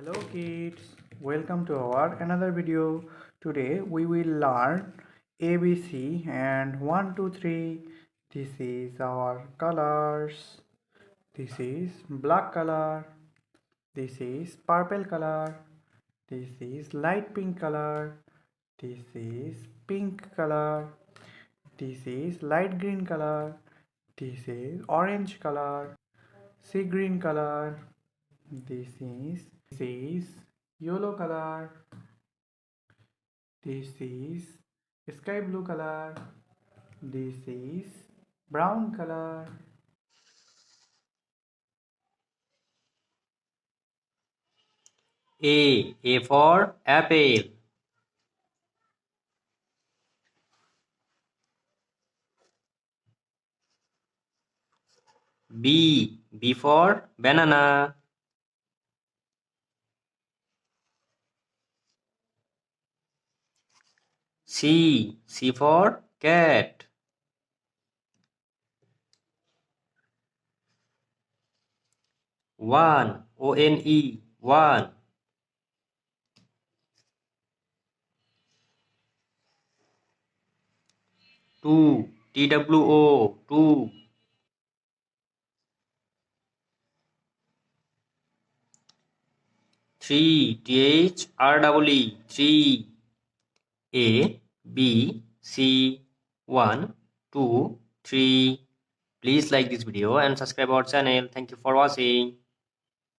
Hello kids, welcome to our another video. Today we will learn ABC and 1 2 3. This is our colors. This is black color. This is purple color. This is light pink color. This is pink color. This is light green color. This is orange color. Sea green color. This is yellow color. This is sky blue color. This is brown color. A for apple. B for banana. C for cat. One. 2 two. 3 three. A B C 1 2 3. Please like this video and subscribe our channel. Thank you for watching.